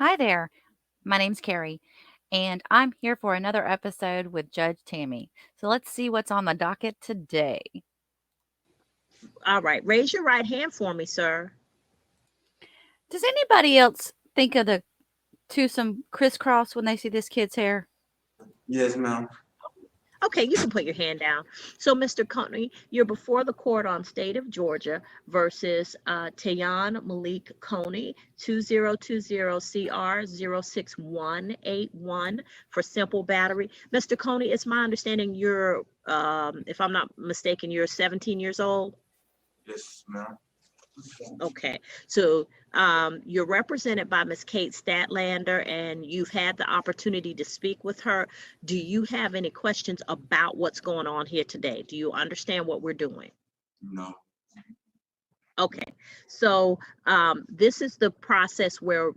Hi there. My name's Carrie, and I'm here for another episode with Judge Tammi. So let's see what's on the docket today. All right, raise your right hand for me, sir. Does anybody else think of the twosome crisscross when they see this kid's hair? Yes, ma'am. Okay, you can put your hand down. So, Mr. Coney, you're before the court on state of Georgia versus Tayan Malik Coney, 2020 CR 06181 for simple battery. Mr. Coney, it's my understanding you're, if I'm not mistaken, you're 17 years old. Yes, ma'am. Okay, so you're represented by Ms. Kate Statlander, and you've had the opportunity to speak with her. Do you have any questions about what's going on here today? Do you understand what we're doing? No. Okay, so this is the process where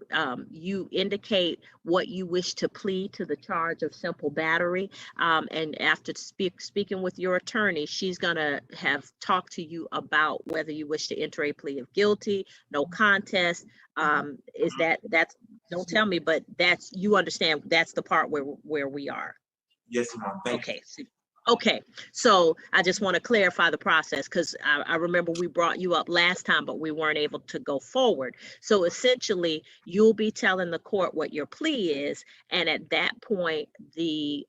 you indicate what you wish to plead to the charge of simple battery. And after speaking with your attorney, she's going to have talked to you about whether you wish to enter a plea of guilty, no contest. That's, don't tell me, but that's, you understand, that's the part where we are. Yes, ma'am. Thank you. Okay, so I just want to clarify the process because I remember we brought you up last time, but we weren't able to go forward. So essentially, you'll be telling the court what your plea is, and at that point,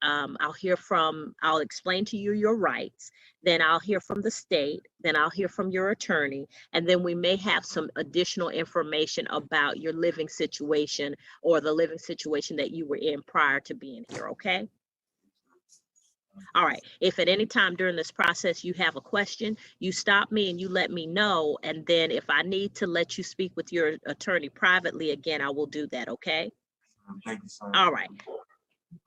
I'll explain to you your rights. Then I'll hear from the state. Then I'll hear from your attorney, and then we may have some additional information about your living situation or the living situation that you were in prior to being here. Okay. All right, if at any time during this process you have a question, you stop me and you let me know. And then if I need to let you speak with your attorney privately again, I will do that, okay? Thank you so much. All right,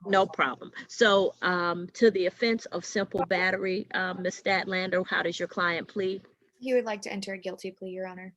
no problem. So to the offense of simple battery, Ms. Statlander, how does your client plead? He would like to enter a guilty plea, Your Honor.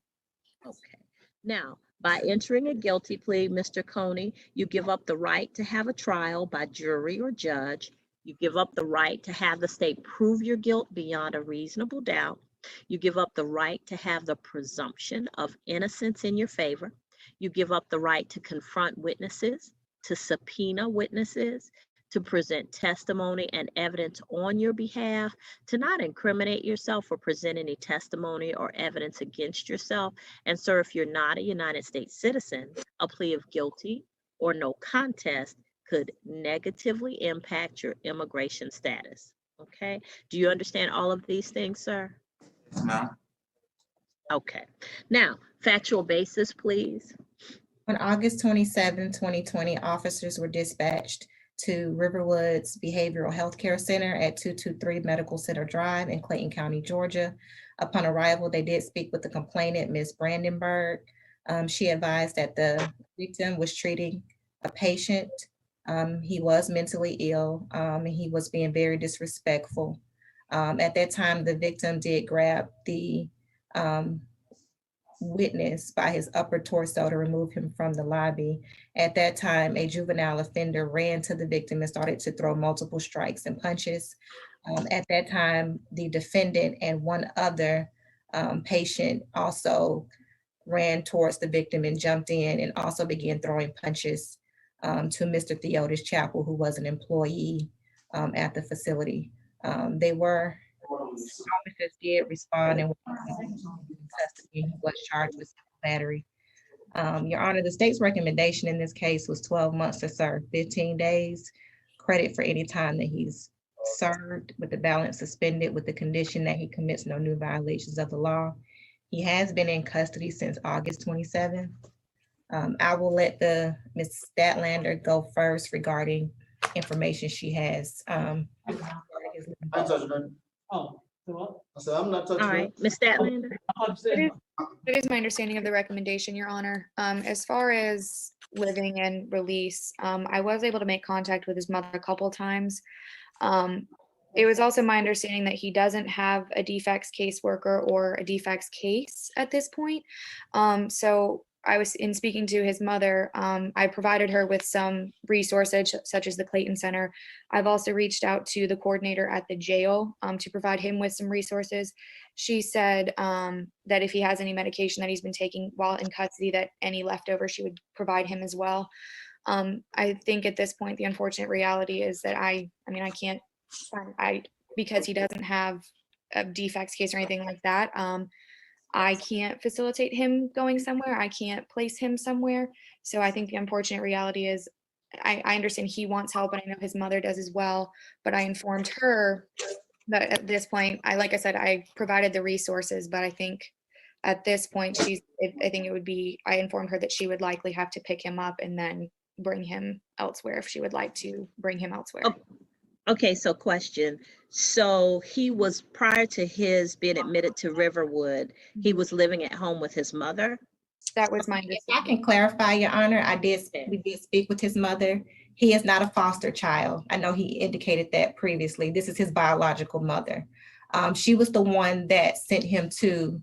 Okay, now, by entering a guilty plea, Mr. Coney, you give up the right to have a trial by jury or judge. You give up the right to have the state prove your guilt beyond a reasonable doubt. You give up the right to have the presumption of innocence in your favor. You give up the right to confront witnesses, to subpoena witnesses, to present testimony and evidence on your behalf, to not incriminate yourself or present any testimony or evidence against yourself. And sir, if you're not a United States citizen, a plea of guilty or no contest could negatively impact your immigration status. Okay. Do you understand all of these things, sir? Yes, ma'am. Okay. Now, factual basis, please. On August 27, 2020, officers were dispatched to Riverwoods Behavioral Health Care Center at 223 Medical Center Drive in Clayton County, Georgia. Upon arrival, they did speak with the complainant, Ms. Brandenburg. She advised that the victim was treating a patient. He was mentally ill, and he was being very disrespectful. At that time, the victim did grab the witness by his upper torso to remove him from the lobby. At that time, a juvenile offender ran to the victim and started to throw multiple strikes and punches. At that time, the defendant and one other patient also ran towards the victim and jumped in and also began throwing punches to Mr. Theotis Chapel, who was an employee at the facility. Officers did respond and custody. He was charged with battery. Your Honor, the state's recommendation in this case was 12 months to serve 15 days credit for any time that he's served, with the balance suspended with the condition that he commits no new violations of the law. He has been in custody since August 27th. I will let Ms. Statlander go first regarding information she has. I'm not touching All right, Ms. Statlander. That is my understanding of the recommendation, Your Honor. As far as living and release, I was able to make contact with his mother a couple of times. It was also my understanding that he doesn't have a defects caseworker or a defects case at this point. So I was in speaking to his mother, I provided her with some resources such as the Clayton Center. I've also reached out to the coordinator at the jail to provide him with some resources. She said that if he has any medication that he's been taking while in custody, that any leftover she would provide him as well. I think at this point, the unfortunate reality is that I mean, I can't, because he doesn't have a defects case or anything like that. I can't facilitate him going somewhere. I can't place him somewhere. So I think the unfortunate reality is I understand he wants help, and I know his mother does as well. But I informed her that at this point, like I said, I provided the resources, but I think at this point, I think it would be, I informed her that she would likely have to pick him up and then bring him elsewhere if she would like to bring him elsewhere. Oh, okay, so question. So he was, prior to his being admitted to Riverwood, he was living at home with his mother? That was my If I understanding. can clarify, Your Honor, we did speak with his mother. He is not a foster child. I know he indicated that previously. This is his biological mother. She was the one that sent him to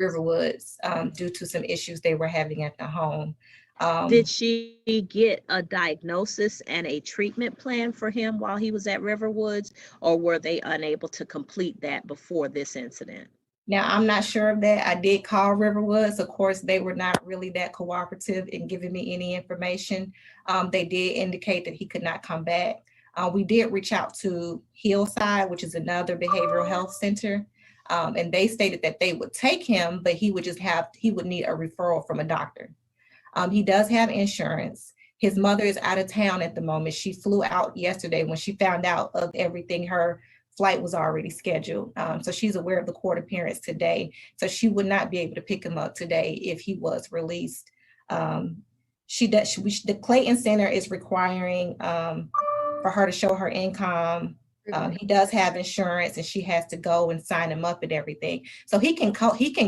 Riverwoods due to some issues they were having at the home. Did she get a diagnosis and a treatment plan for him while he was at Riverwoods, or were they unable to complete that before this incident? Now, I'm not sure of that. I did call Riverwoods. Of course, they were not really that cooperative in giving me any information. They did indicate that he could not come back. We did reach out to Hillside, which is another behavioral health center. And they stated that they would take him, but he would need a referral from a doctor. He does have insurance. His mother is out of town at the moment. She flew out yesterday when she found out of everything. Her flight was already scheduled. So she's aware of the court appearance today. So she would not be able to pick him up today if he was released. The Clayton Center is requiring for her to show her income. He does have insurance, and she has to go and sign him up and everything. So he can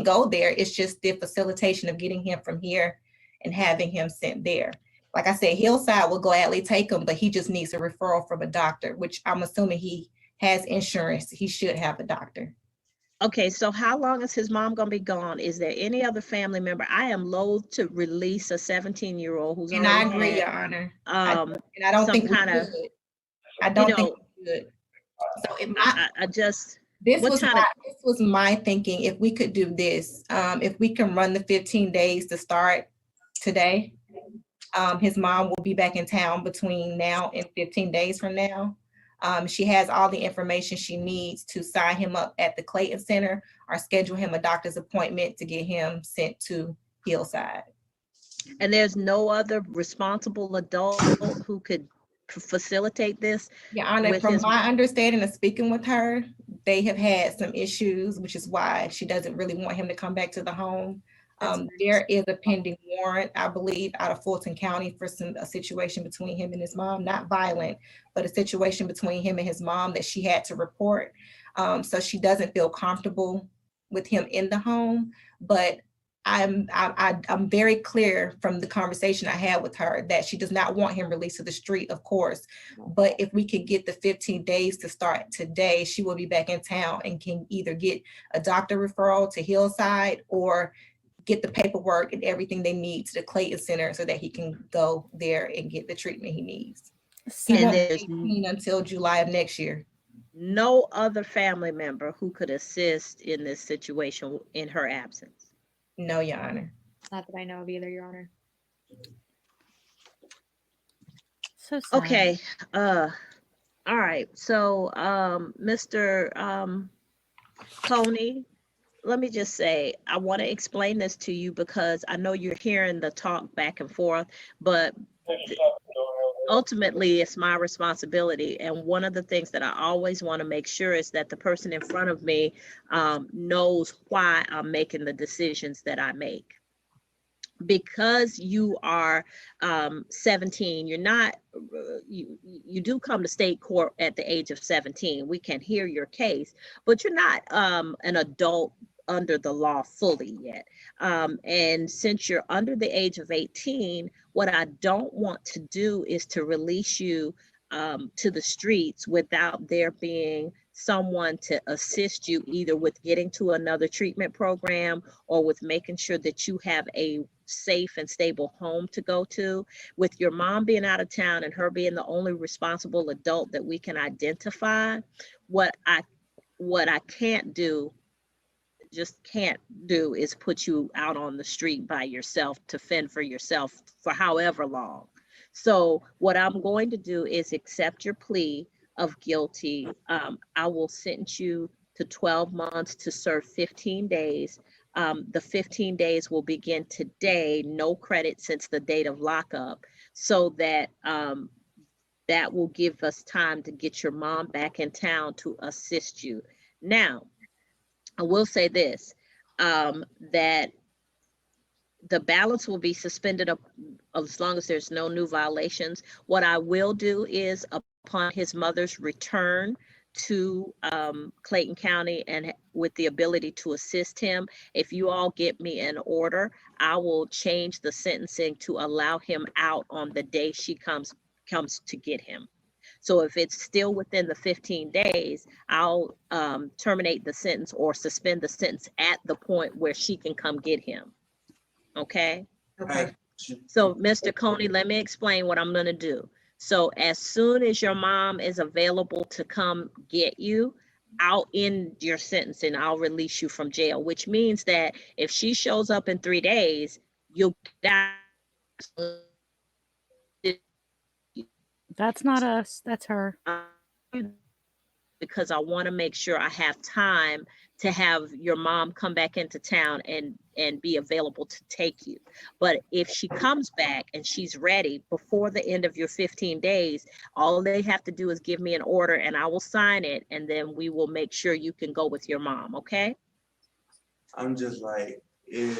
go there. It's just the facilitation of getting him from here and having him sent there. Like I said, Hillside will gladly take him, but he just needs a referral from a doctor, which I'm assuming he has insurance. He should have a doctor. Okay, so how long is his mom gonna be gone? Is there any other family member? I am loath to release a 17-year-old who's And I agree, Your Honor. And I don't think we should. I don't think we should. So this was my thinking. If we could do this, if we can run the 15 days to start today, his mom will be back in town between now and 15 days from now. She has all the information she needs to sign him up at the Clayton Center or schedule him a doctor's appointment to get him sent to Hillside. And there's no other responsible adult who could facilitate this? Your Honor, from my understanding of speaking with her, they have had some issues, which is why she doesn't really want him to come back to the home. There is a pending warrant, I believe, out of Fulton County for a situation between him and his mom, not violent, but a situation between him and his mom that she had to report. So she doesn't feel comfortable with him in the home, but I'm very clear from the conversation I had with her that she does not want him released to the street, of course. But if we could get the 15 days to start today, she will be back in town and can either get a doctor referral to Hillside or get the paperwork and everything they need to the Clayton Center so that he can go there and get the treatment he needs. And there's until July of next year. No other family member who could assist in this situation in her absence? No, Your Honor. Not that I know of either, Your Honor. So sad. Okay. All right. So, Mr. Coney, let me just say, I want to explain this to you because I know you're hearing the talk back and forth, but ultimately it's my responsibility. And one of the things that I always want to make sure is that the person in front of me knows why I'm making the decisions that I make. Because you are 17, you're not, you do come to state court at the age of 17. We can hear your case, but you're not an adult under the law fully yet. And since you're under the age of 18, what I don't want to do is to release you to the streets without there being someone to assist you either with getting to another treatment program or with making sure that you have a safe and stable home to go to. With your mom being out of town and her being the only responsible adult that we can identify, what I can't do, just can't do, is put you out on the street by yourself to fend for yourself for however long. So what I'm going to do is accept your plea of guilty. I will sentence you to 12 months to serve 15 days. The 15 days will begin today, no credit since the date of lockup, so that that will give us time to get your mom back in town to assist you. Now, I will say this, that the balance will be suspended up as long as there's no new violations. What I will do is, upon his mother's return to Clayton County and with the ability to assist him, if you all get me an order, I will change the sentencing to allow him out on the day she comes to get him. So if it's still within the 15 days, I'll terminate the sentence or suspend the sentence at the point where she can come get him. Okay? Okay. So Mr. Coney, let me explain what I'm gonna do. So as soon as your mom is available to come get you, I'll end your sentence and I'll release you from jail, which means that if she shows up in 3 days, you'll get out. That's not us. That's her. Because I want to make sure I have time to have your mom come back into town and be available to take you. But if she comes back and she's ready before the end of your 15 days, all they have to do is give me an order and I will sign it, and then we will make sure you can go with your mom, okay? I'm just like, I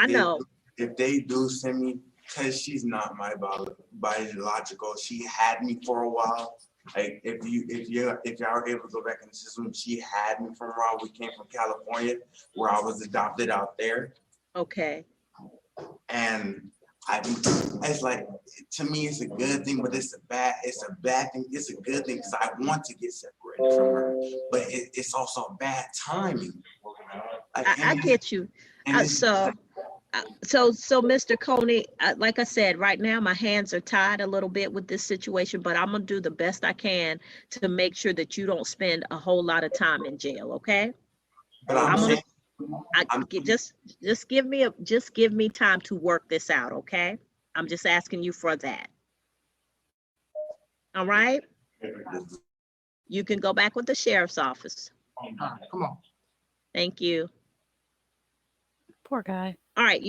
know. If they do send me, because she's not my biological, she had me for a while. Like if y'all are able to go back in the system, she had me for a while. We came from California, where I was adopted out there. Okay. And it's like, to me, it's a good thing, but it's a bad thing. It's a good thing because I want to get separated from her, but it's also bad timing. Like, I get you. So Mr. Coney, like I said, right now my hands are tied a little bit with this situation, but I'm gonna do the best I can to make sure that you don't spend a whole lot of time in jail, okay? But just give me time to work this out, okay? I'm just asking you for that. All right? You can go back with the sheriff's office. Come on. Thank you. Poor guy. All right,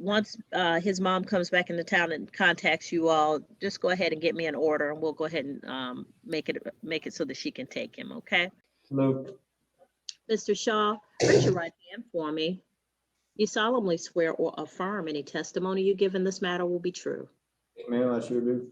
once his mom comes back into town and contacts you all, just go ahead and get me an order, and we'll go ahead and make it so that she can take him. Okay. Hello. Mr. Shaw, raise your right hand for me. You solemnly swear or affirm any testimony you give in this matter will be true. Ma'am, I sure do.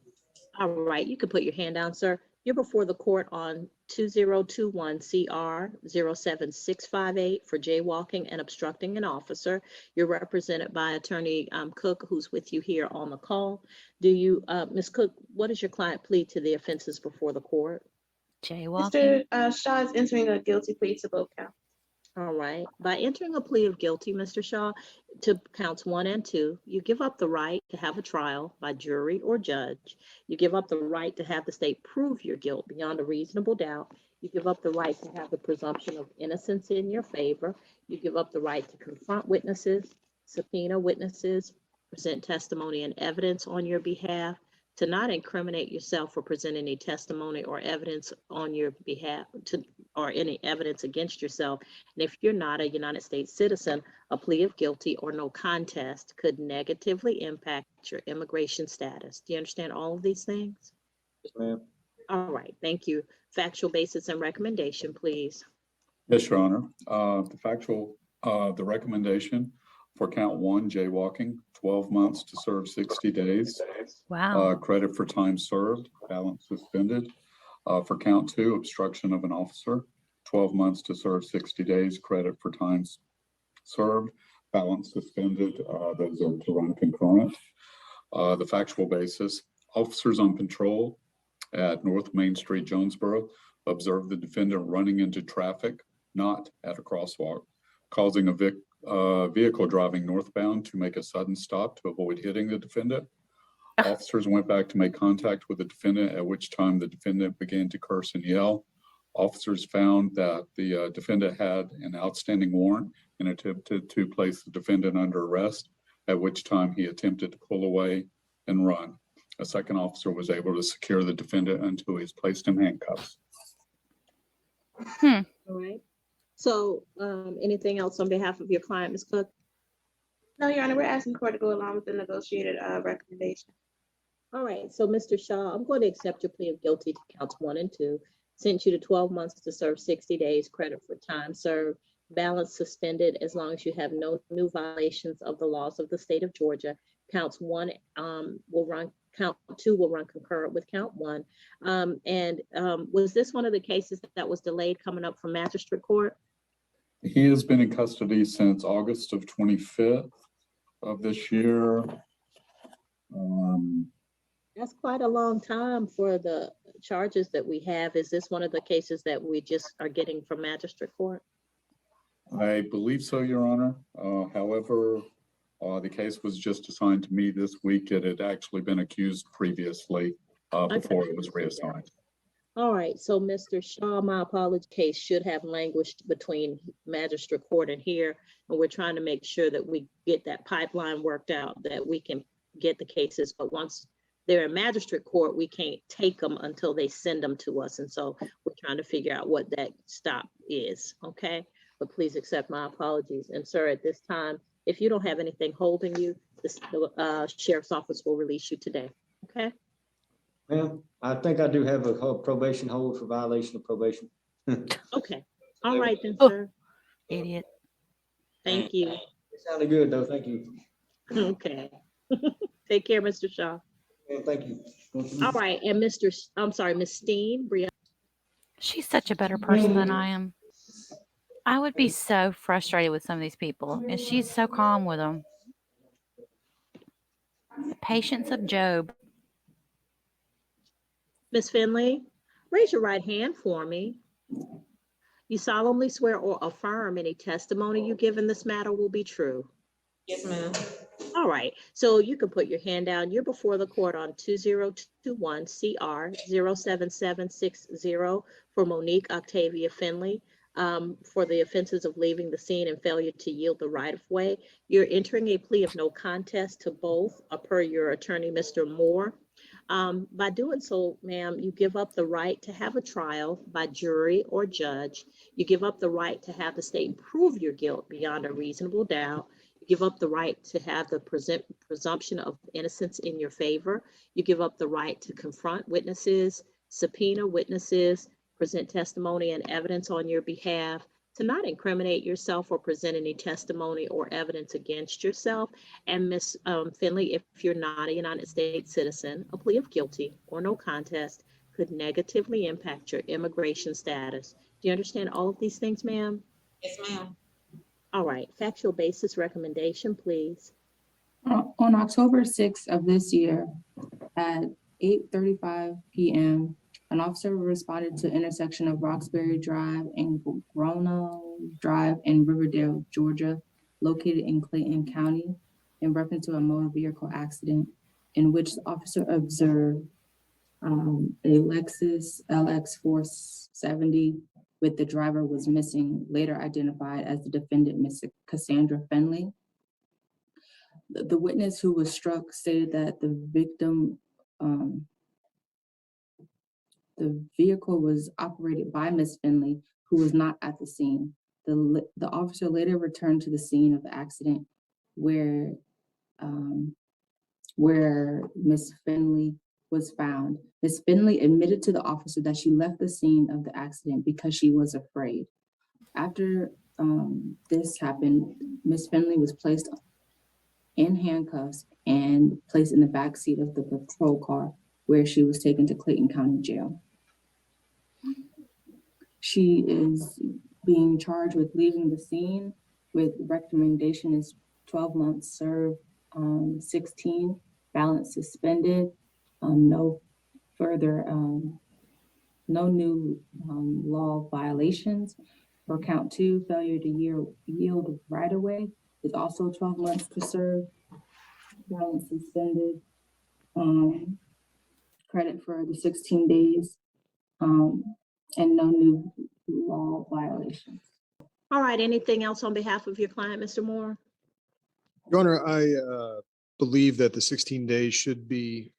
All right, you can put your hand down, sir. You're before the court on 2021 CR 07658 for jaywalking and obstructing an officer. You're represented by Attorney Cook, who's with you here on the call. Do you, Ms. Cook, what does your client plead to the offenses before the court? Jaywalking. Mr. Shaw is entering a guilty plea to both counts. All right. By entering a plea of guilty, Mr. Shaw, to counts 1 and 2, you give up the right to have a trial by jury or judge. You give up the right to have the state prove your guilt beyond a reasonable doubt. You give up the right to have the presumption of innocence in your favor. You give up the right to confront witnesses, subpoena witnesses, present testimony and evidence on your behalf, to not incriminate yourself or present any testimony or evidence on your behalf or any evidence against yourself. And if you're not a United States citizen, a plea of guilty or no contest could negatively impact your immigration status. Do you understand all of these things? Yes, ma'am. All right, thank you. Factual basis and recommendation, please. Yes, Your Honor. The recommendation for count 1, jaywalking, 12 months to serve 60 days. Wow. Credit for time served, balance suspended. For count 2, obstruction of an officer, 12 months to serve 60 days, credit for time served, balance suspended. Those are to run concurrent. The factual basis, officers on patrol at North Main Street, Jonesboro, observed the defendant running into traffic, not at a crosswalk, causing a vehicle driving northbound to make a sudden stop to avoid hitting the defendant. Officers went back to make contact with the defendant, at which time the defendant began to curse and yell. Officers found that the defendant had an outstanding warrant and attempted to place the defendant under arrest, at which time he attempted to pull away and run. A second officer was able to secure the defendant until he was placed in handcuffs. All right. So, anything else on behalf of your client, Ms. Cook? No, Your Honor, we're asking the court to go along with the negotiated recommendation. All right, so Mr. Shaw, I'm going to accept your plea of guilty to counts 1 and 2, sentence you to 12 months to serve 60 days, credit for time served, balance suspended as long as you have no new violations of the laws of the state of Georgia. Counts 1 will run, count 2 will run concurrent with count 1. Was this one of the cases that was delayed coming up from magistrate court? He has been in custody since August of 25th of this year. That's quite a long time for the charges that we have. Is this one of the cases that we just are getting from magistrate court? I believe so, Your Honor. However, the case was just assigned to me this week. It had actually been accused previously before it was reassigned. All right, so Mr. Shaw, my apology, case should have languished between magistrate court and here, and we're trying to make sure that we get that pipeline worked out, that we can get the cases, but once they're in magistrate court, we can't take them until they send them to us, and so we're trying to figure out what that stop is, okay? But please accept my apologies, and sir, at this time, if you don't have anything holding you, the sheriff's office will release you today, okay? Ma'am, I think I do have a probation hold for violation of probation. Okay, all right then, Oh. sir. Idiot. Thank you. It sounded good though, thank you. Okay. Take care, Mr. Shaw. Yeah, thank you. All right, and I'm sorry, Ms. Steen, Brianna. She's such a better person than I am. I would be so frustrated with some of these people, and she's so calm with them. The patience of Job. Ms. Finley, raise your right hand for me. You solemnly swear or affirm any testimony you give in this matter will be true. Yes, ma'am. All right, so you can put your hand down. You're before the court on 2021 CR 07760 for Monique Octavia Finley for the offenses of leaving the scene and failure to yield the right of way. You're entering a plea of no contest to both per your attorney, Mr. Moore. By doing so, ma'am, you give up the right to have a trial by jury or judge. You give up the right to have the state prove your guilt beyond a reasonable doubt. You give up the right to have the presumption of innocence in your favor. You give up the right to confront witnesses, subpoena witnesses, present testimony and evidence on your behalf, to not incriminate yourself or present any testimony or evidence against yourself. And Ms. Finley, if you're not a United States citizen, a plea of guilty or no contest could negatively impact your immigration status. Do you understand all of these things, ma'am? Yes, ma'am. All right, factual basis recommendation, please. On October 6th of this year at 8:35 p.m., an officer responded to intersection of Roxbury Drive and Grona Drive in Riverdale, Georgia, located in Clayton County, in reference to a motor vehicle accident in which the officer observed a Lexus LX 470 with the driver was missing, later identified as the defendant, Miss Cassandra Finley. The witness who was struck stated that the victim, the vehicle was operated by Miss Finley, who was not at the scene. The officer later returned to the scene of the accident where Miss Finley was found. Miss Finley admitted to the officer that she left the scene of the accident because she was afraid. After this happened, Miss Finley was placed in handcuffs and placed in the back seat of the patrol car, where she was taken to Clayton County Jail. She is being charged with leaving the scene, with recommendation is 12 months served, 16, balance suspended, no further, no new law violations, For count 2, failure to yield right away is also 12 months to serve. Balance suspended. Credit for the 16 days, and no new law violations. All right, anything else on behalf of your client, Mr. Moore? Your Honor, I believe that the 16 days should be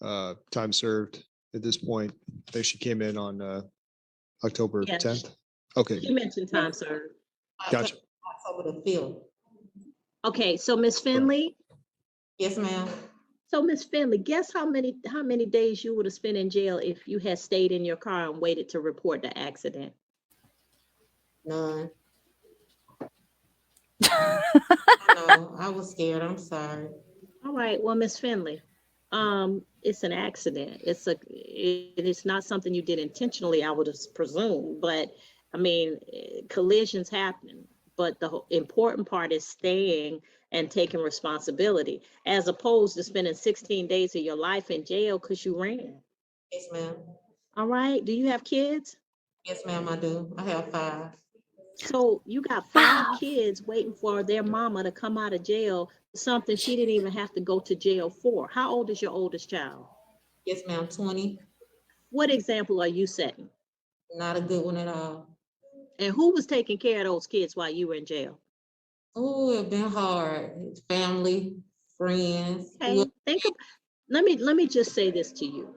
time served at this point. I think she came in on October Yes. 10th. Okay, You mentioned time served. gotcha. October the 5th. Okay, so Ms. Finley, Yes, ma'am. so Ms. Finley, guess how many days you would have spent in jail if you had stayed in your car and waited to report the accident? None. No, I was scared. I'm sorry. All right, well, Ms. Finley, it's an accident. It is not something you did intentionally, I would presume, but I mean, collisions happen. But the important part is staying and taking responsibility, as opposed to spending 16 days of your life in jail because you ran. Yes, ma'am. All right, do you have kids? Yes, ma'am, I do. I have 5. So you got 5 kids waiting for their mama to come out of jail, something she didn't even have to go to jail for. How old is your oldest child? Yes, ma'am, 20. What example are you setting? Not a good one at all. And who was taking care of those kids while you were in jail? Oh, it's been hard. Family, friends. Okay, let me just say this to you.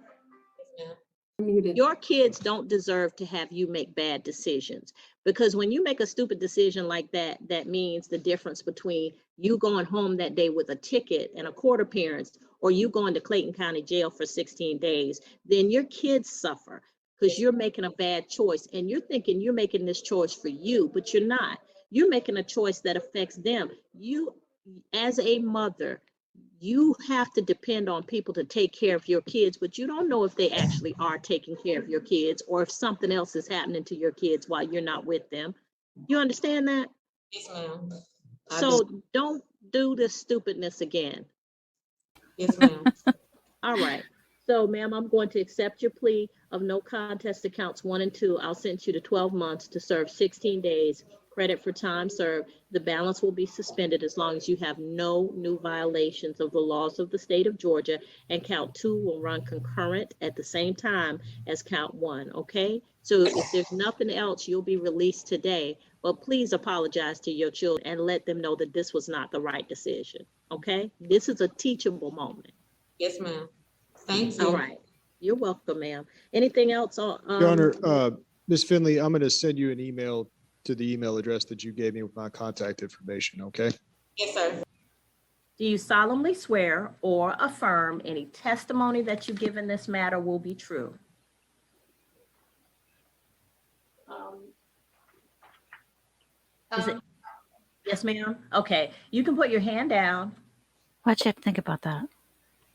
Muted. Your kids don't deserve to have you make bad decisions, because when you make a stupid decision like that, that means the difference between you going home that day with a ticket and a court appearance, or you going to Clayton County Jail for 16 days, then your kids suffer because you're making a bad choice and you're thinking you're making this choice for you, but you're not. You're making a choice that affects them. You, as a mother, you have to depend on people to take care of your kids, but you don't know if they actually are taking care of your kids or if something else is happening to your kids while you're not with them. You understand that? Yes, ma'am. So don't do this stupidness again. Yes, ma'am. All right. So, ma'am, I'm going to accept your plea of no contest to counts 1 and 2. I'll sentence you to 12 months to serve 16 days. Credit for time served. The balance will be suspended as long as you have no new violations of the laws of the state of Georgia, and count 2 will run concurrent at the same time as count 1, okay? So if there's nothing else, you'll be released today, but please apologize to your children and let them know that this was not the right decision, okay? This is a teachable moment. Yes, ma'am. Thank you. All right. You're welcome, ma'am. Anything else? Your Honor, Ms. Finley, I'm going to send you an email to the email address that you gave me with my contact information, okay? Yes, sir. Do you solemnly swear or affirm any testimony that you give in this matter will be true? Is it? Yes, ma'am. Okay. You can put your hand down. Watch you have to think about that.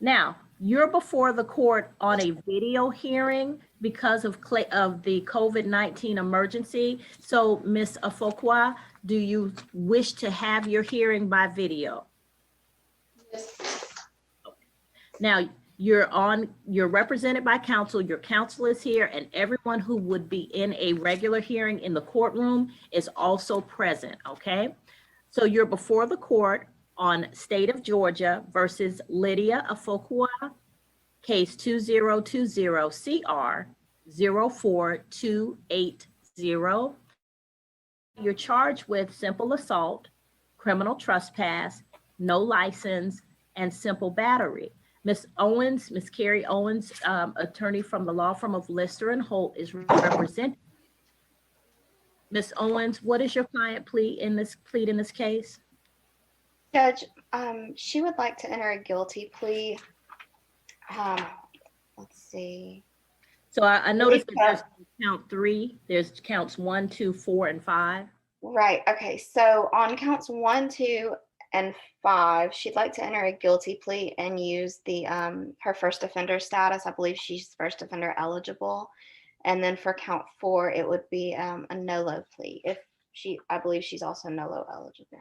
Now, you're before the court on a video hearing because of the COVID-19 emergency. So, Ms. Afokwa, do you wish to have your hearing by video? Yes. Now, you're represented by counsel, your counsel is here, and everyone who would be in a regular hearing in the courtroom is also present, okay? So you're before the court on State of Georgia versus Lydia Afokwa, case 2020 CR 04280. You're charged with simple assault, criminal trespass, no license, and simple battery. Ms. Owens, Ms. Carrie Owens, attorney from the law firm of Lister and Holt, is representing. Ms. Owens, what is your client plead in this case? Judge, she would like to enter a guilty plea. Let's see. So I noticed that there's count 3. There's counts 1, 2, 4, and 5. Right. Okay. So on counts 1, 2, and 5, she'd like to enter a guilty plea and use the her first offender status. I believe she's first offender eligible. And then for count 4, it would be a NOLO plea. I believe she's also NOLO eligible.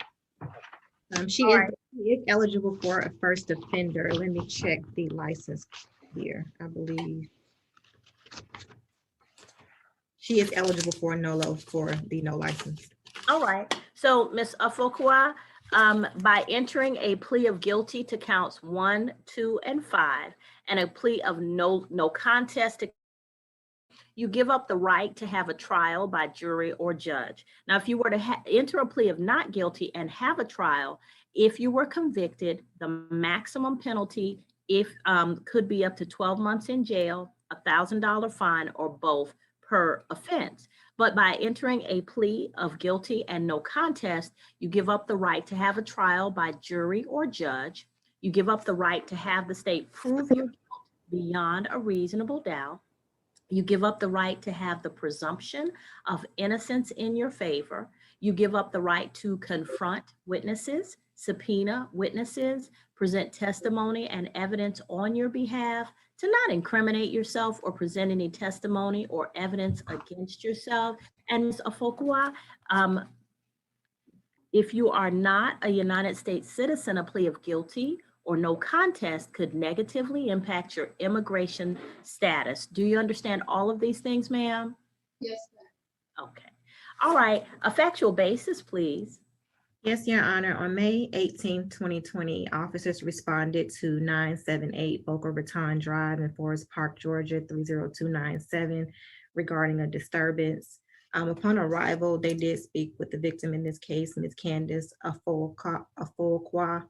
She is eligible for a first offender. Let me check the license here, I believe. She is eligible for a NOLO for the no license. All right, so Ms. Afokua, by entering a plea of guilty to counts 1, 2, and 5, and a plea of no contest to, you give up the right to have a trial by jury or judge. Now, if you were to enter a plea of not guilty and have a trial, if you were convicted, the maximum penalty could be up to 12 months in jail, $1,000 fine, or both per offense. But by entering a plea of guilty and no contest, you give up the right to have a trial by jury or judge. You give up the right to have the state prove your guilt beyond a reasonable doubt. You give up the right to have the presumption of innocence in your favor. You give up the right to confront witnesses, subpoena witnesses, present testimony and evidence on your behalf, to not incriminate yourself or present any testimony or evidence against yourself. And Ms. Afokua, if you are not a United States citizen, a plea of guilty or no contest could negatively impact your immigration status. Do you understand all of these things, ma'am? Yes, Okay. All right. A factual basis, please. Yes, Your Honor. On May 18, 2020, officers responded to 978 Boca Raton Drive in Forest Park, Georgia, 30297 regarding a disturbance. Upon arrival, they did speak with the victim in this case, Ms. Candace Afokua.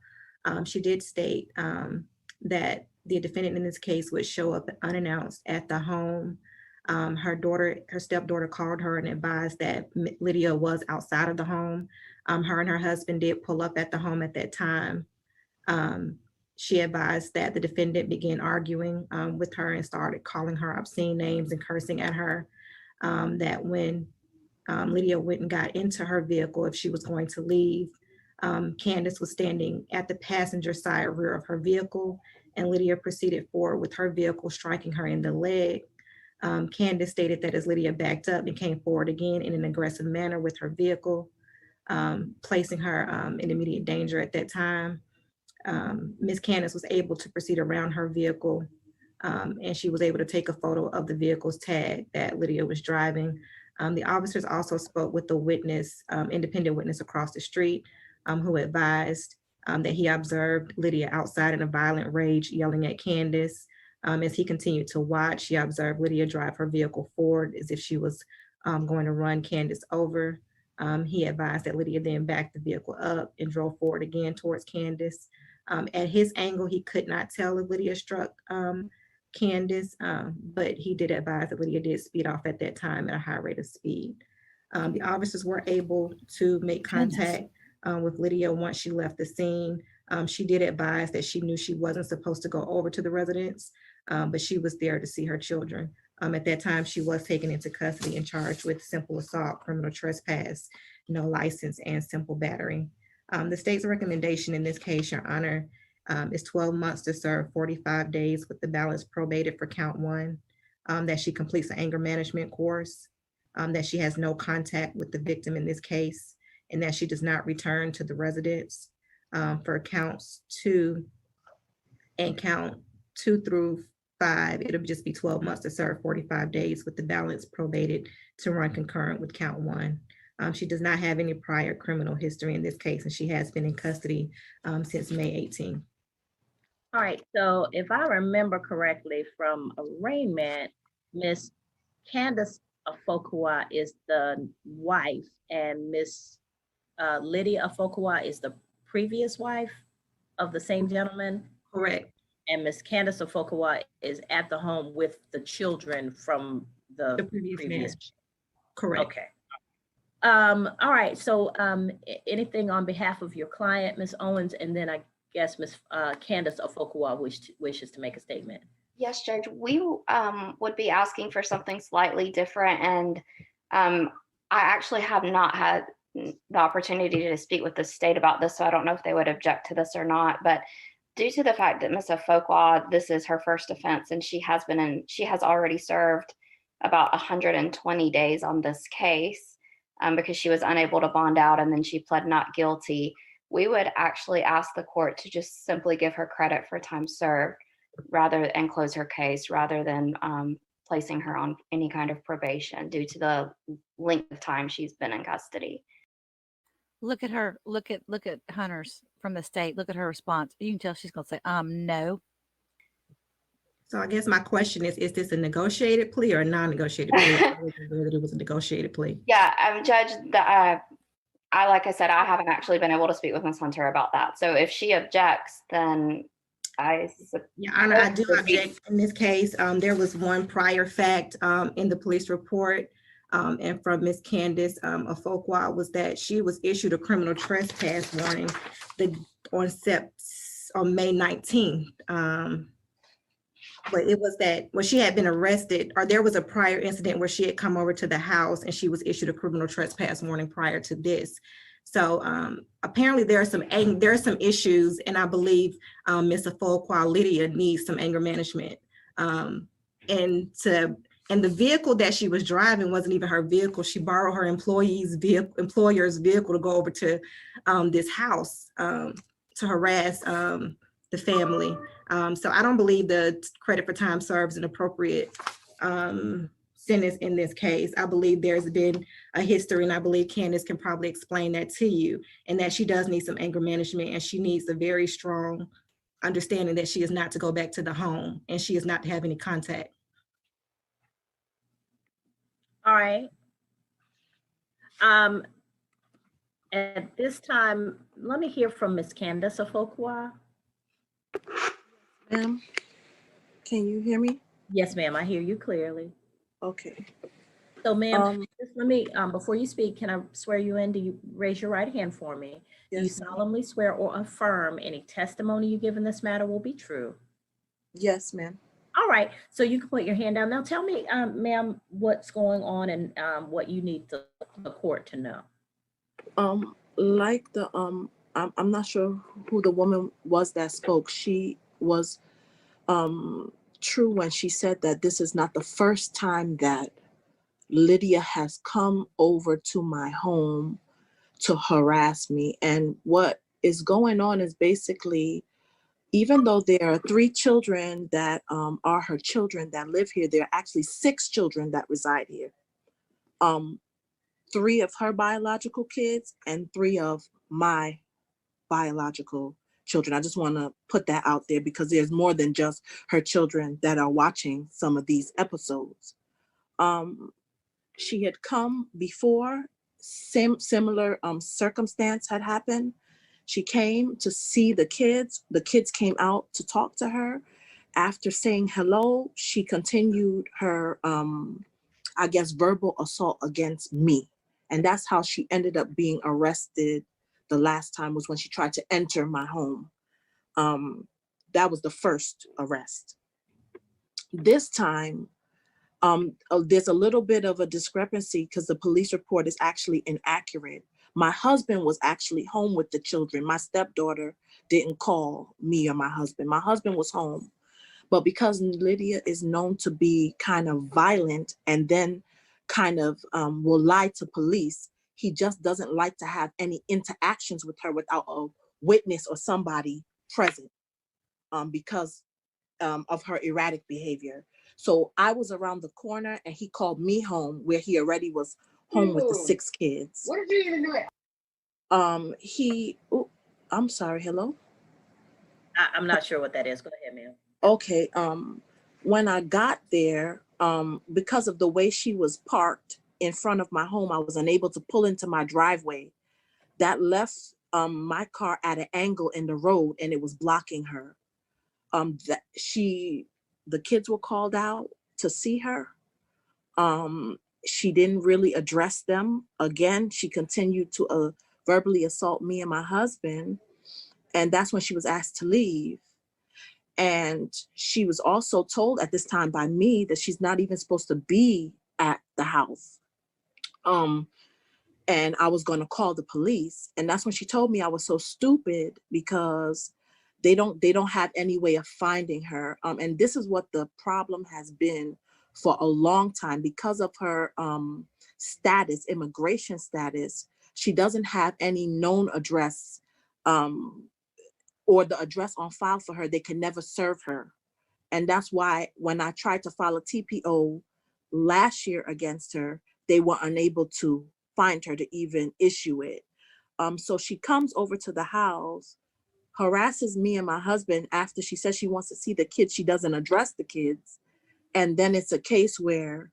She did state that the defendant in this case would show up unannounced at the home. Her stepdaughter called her and advised that Lydia was outside of the home. Her and her husband did pull up at the home at that time. She advised that the defendant began arguing with her and started calling her obscene names and cursing at her. That when Lydia went and got into her vehicle, if she was going to leave, Candace was standing at the passenger side rear of her vehicle, and Lydia proceeded forward with her vehicle, striking her in the leg. Candace stated that as Lydia backed up and came forward again in an aggressive manner with her vehicle, placing her in immediate danger at that time, Ms. Candace was able to proceed around her vehicle, and she was able to take a photo of the vehicle's tag that Lydia was driving. The officers also spoke with the witness, independent witness across the street, who advised that he observed Lydia outside in a violent rage, yelling at Candace. As he continued to watch, he observed Lydia drive her vehicle forward as if she was going to run Candace over. He advised that Lydia then backed the vehicle up and drove forward again towards Candace. At his angle, he could not tell if Lydia struck Candace, but he did advise that Lydia did speed off at that time at a high rate of speed. The officers were able to make contact with Lydia once she left the scene. She did advise that she knew she wasn't supposed to go over to the residence, but she was there to see her children. At that time, she was taken into custody and charged with simple assault, criminal trespass, no license, and simple battery. The state's recommendation in this case, Your Honor, is 12 months to serve 45 days with the balance probated for count 1, that she completes an anger management course, that she has no contact with the victim in this case, and that she does not return to the residence. For counts 2 and count 2 through 5, it'll just be 12 months to serve 45 days with the balance probated to run concurrent with count 1. She does not have any prior criminal history in this case, and she has been in custody since May 18. All right, so if I remember correctly from arraignment, Miss Candace Afokua is the wife, and Miss Lydia Afokua is the previous wife of the same gentleman? Correct. And Miss Candace Afokua is at the home with the children from the previous marriage. Correct. Okay. All right, so anything on behalf of your client, Ms. Owens, and then I guess Ms. Candace Afokua wishes to make a statement. Yes, Judge, we would be asking for something slightly different, and I actually have not had the opportunity to speak with the state about this, so I don't know if they would object to this or not, but due to the fact that Ms. Afokua, this is her first offense, and she has already served about 120 days on this case, because she was unable to bond out and then she pled not guilty, we would actually ask the court to just simply give her credit for time served and close her case rather than placing her on any kind of probation due to the length of time she's been in custody. Look at her. Look at Hunter's from the state. Look at her response. You can tell she's gonna say, no. So I guess my question is this a negotiated plea or a non-negotiated plea? I wasn't aware that it was a negotiated plea. Yeah, Judge, like I said, I haven't actually been able to speak with Ms. Hunter about that. So if she objects, then Yeah, I do object in this case. There was one prior fact in the police report and from Ms. Candace Afokwa was that she was issued a criminal trespass warning on May 19th. But it was that when she had been arrested, or there was a prior incident where she had come over to the house and she was issued a criminal trespass warning prior to this. So apparently there are some issues, and I believe Ms. Afokwa Lydia needs some anger management. And the vehicle that she was driving wasn't even her vehicle. She borrowed her employer's vehicle to go over to this house to harass the family. So I don't believe the credit for time served is an appropriate sentence in this case. I believe there's been a history, and I believe Candace can probably explain that to you, and that she does need some anger management, and she needs a very strong understanding that she is not to go back to the home and she is not to have any contact. All right. At this time, let me hear from Ms. Candace Afokwa. Ma'am, can you hear me? Yes, ma'am, I hear you clearly. Okay. So, ma'am, just let me, before you speak, can I swear you in? Do you raise your right hand for me? Yes, Do you solemnly swear or affirm any testimony you give in this matter will be true? Yes, ma'am. All right, so you can put your hand down. Now tell me, ma'am, what's going on and what you need the court to know. Like I'm not sure who the woman was that spoke. She was true when she said that this is not the first time that Lydia has come over to my home to harass me. And what is going on is basically, even though there are 3 children that are her children that live here, there are actually 6 children that reside here. 3 of her biological kids and 3 of my biological children. I just want to put that out there because there's more than just her children that are watching some of these episodes. She had come before, similar circumstance had happened. She came to see the kids. The kids came out to talk to her. After saying hello, she continued her, I guess, verbal assault against me. And that's how she ended up being arrested. The last time was when she tried to enter my home. That was the first arrest. This time, there's a little bit of a discrepancy because the police report is actually inaccurate. My husband was actually home with the children. My stepdaughter didn't call me or my husband. My husband was home. But because Lydia is known to be kind of violent and then kind of will lie to police, he just doesn't like to have any interactions with her without a witness or somebody present because of her erratic behavior. So I was around the corner and he called me home where he already was home with the 6 kids. What did you even do? I'm sorry, hello? I'm not sure what that is. Go ahead, ma'am. Okay, when I got there, because of the way she was parked in front of my home, I was unable to pull into my driveway. That left my car at an angle in the road and it was blocking her. The kids were called out to see her. She didn't really address them. Again, she continued to verbally assault me and my husband. And that's when she was asked to leave. And she was also told at this time by me that she's not even supposed to be at the house. And I was going to call the police. And that's when she told me I was so stupid because they don't have any way of finding her. And this is what the problem has been for a long time because of her status, immigration status. She doesn't have any known address or the address on file for her. They can never serve her And that's why when I tried to file a TPO last year against her, they were unable to find her to even issue it. So she comes over to the house, harasses me and my husband after she says she wants to see the kids. She doesn't address the kids. And then it's a case where,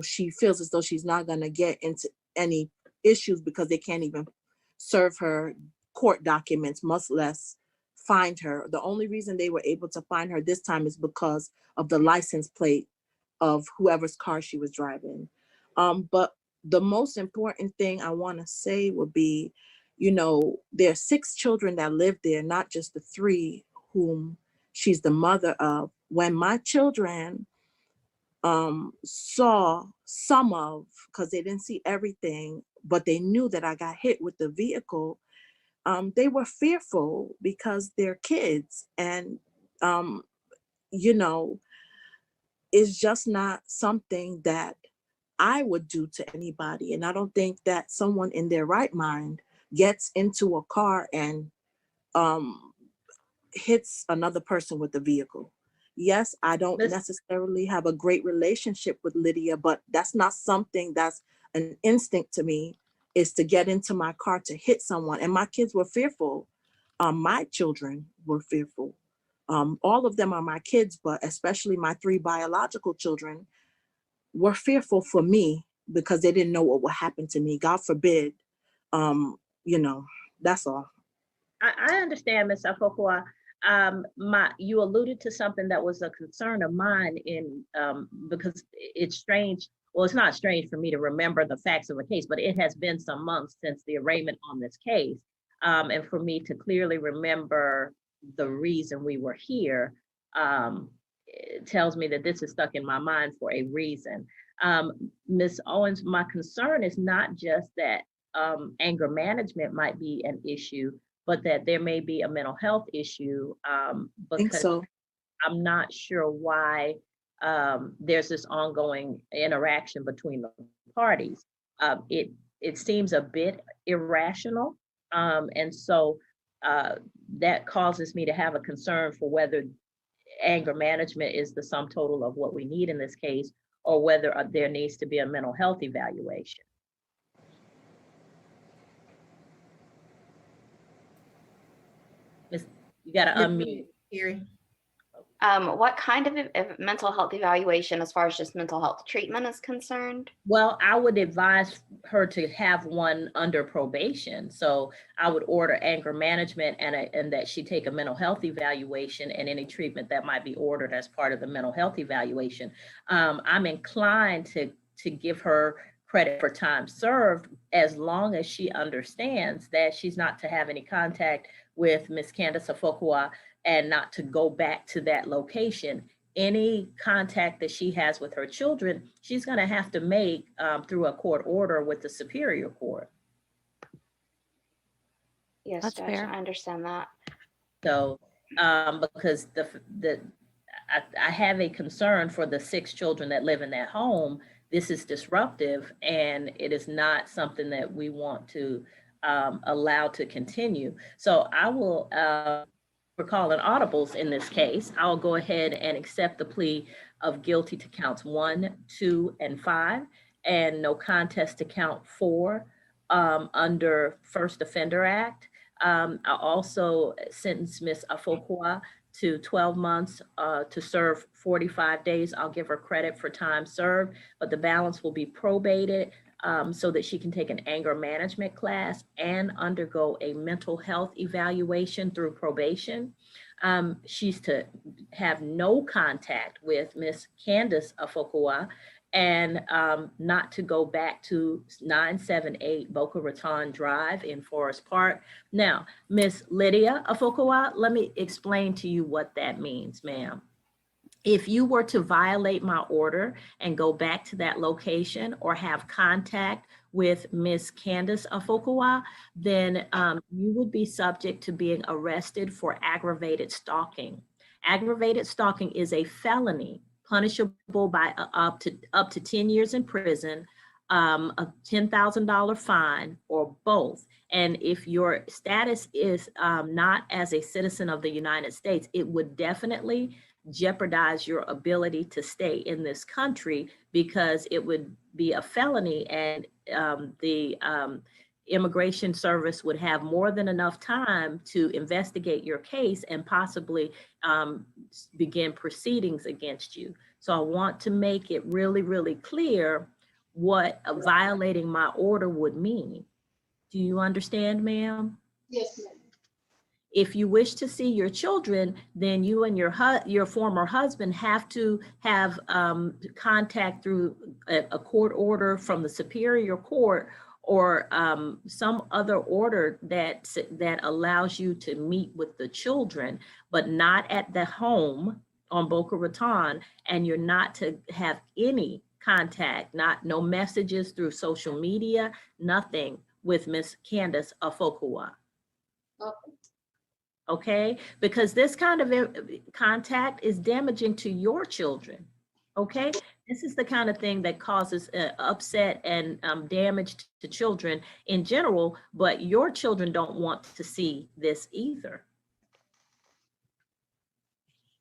she feels as though she's not going to get into any issues because they can't even serve her court documents, much less find her. The only reason they were able to find her this time is because of the license plate of whoever's car she was driving. But the most important thing I want to say would be, there are 6 children that live there, not just the 3 whom she's the mother of. When my children saw some of, because they didn't see everything, but they knew that I got hit with the vehicle, they were fearful because they're kids. And, it's just not something that I would do to anybody. And I don't think that someone in their right mind gets into a car and hits another person with the vehicle. Yes, I don't necessarily have a great relationship with Lydia, but that's not something that's an instinct to me, is to get into my car to hit someone. And my kids were fearful. My children were fearful. All of them are my kids, but especially my 3 biological children were fearful for me because they didn't know what would happen to me. God forbid. That's all. I understand, Ms. Afokua. You alluded to something that was a concern of mine because it's strange. Well, it's not strange for me to remember the facts of a case, but it has been some months since the arraignment on this case. And for me to clearly remember the reason we were here, it tells me that this is stuck in my mind for a reason. Ms. Owens, my concern is not just that anger management might be an issue, but that there may be a mental health issue, because I'm not sure why there's this ongoing interaction between the parties. It seems a bit irrational, and so that causes me to have a concern for whether anger management is the sum total of what we need in this case, or whether there needs to be a mental health evaluation. You got to unmute. What kind of mental health evaluation, as far as just mental health treatment is concerned? Well, I would advise her to have one under probation. So I would order anger management and that she take a mental health evaluation and any treatment that might be ordered as part of the mental health evaluation. I'm inclined to give her credit for time served as long as she understands that she's not to have any contact with Ms. Candace Afokua and not to go back to that location. Any contact that she has with her children, she's going to have to make through a court order with the Superior Court. Yes, That's Judge, fair. I understand that. So, because I have a concern for the 6 children that live in that home. This is disruptive, and it is not something that we want to allow to continue. So I will, we're calling audibles in this case. I'll go ahead and accept the plea of guilty to counts 1, 2, and 5, and no contest to count 4 under First Offender Act. I also sentence Ms. Afokua to 12 months to serve 45 days. I'll give her credit for time served, but the balance will be probated so that she can take an anger management class and undergo a mental health evaluation through probation. She's to have no contact with Ms. Candace Afokua and not to go back to 978 Boca Raton Drive in Forest Park. Now, Ms. Lydia Afokua, let me explain to you what that means, ma'am. If you were to violate my order and go back to that location or have contact with Ms. Candace Afokua, then you would be subject to being arrested for aggravated stalking. Aggravated stalking is a felony punishable by up to 10 years in prison, a $10,000 fine, or both. And if your status is not as a citizen of the United States, it would definitely jeopardize your ability to stay in this country, because it would be a felony, and the Immigration Service would have more than enough time to investigate your case and possibly begin proceedings against you. So I want to make it really, really clear what violating my order would mean. Do you understand, ma'am? Yes, ma'am. If you wish to see your children, then you and your former husband have to have contact through a court order from the Superior Court, or some other order that allows you to meet with the children, but not at the home on Boca Raton, and you're not to have any contact, no messages through social media, nothing with Miss Candace Afokua. Okay. Okay, because this kind of contact is damaging to your children. Okay, this is the kind of thing that causes upset and damage to children in general, but your children don't want to see this either.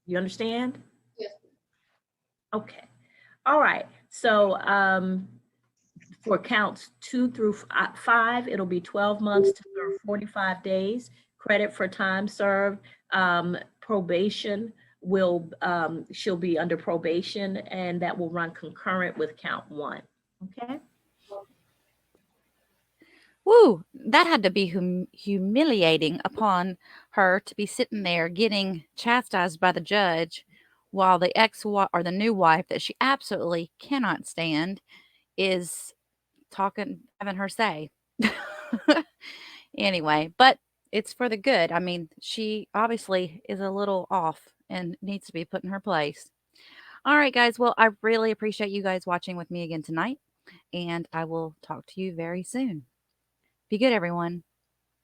You understand? Yes. Okay. All right. So for counts 2 through 5, it'll be 12 months to serve 45 days. Credit for time served. Probation will, she'll be under probation, and that will run concurrent with count 1. Okay. Woo, that had to be humiliating upon her to be sitting there getting chastised by the judge while the ex-wife or the new wife that she absolutely cannot stand is talking, having her say. Anyway, but it's for the good. I mean, she obviously is a little off and needs to be put in her place. All right, guys. Well, I really appreciate you guys watching with me again tonight, and I will talk to you very soon. Be good, everyone.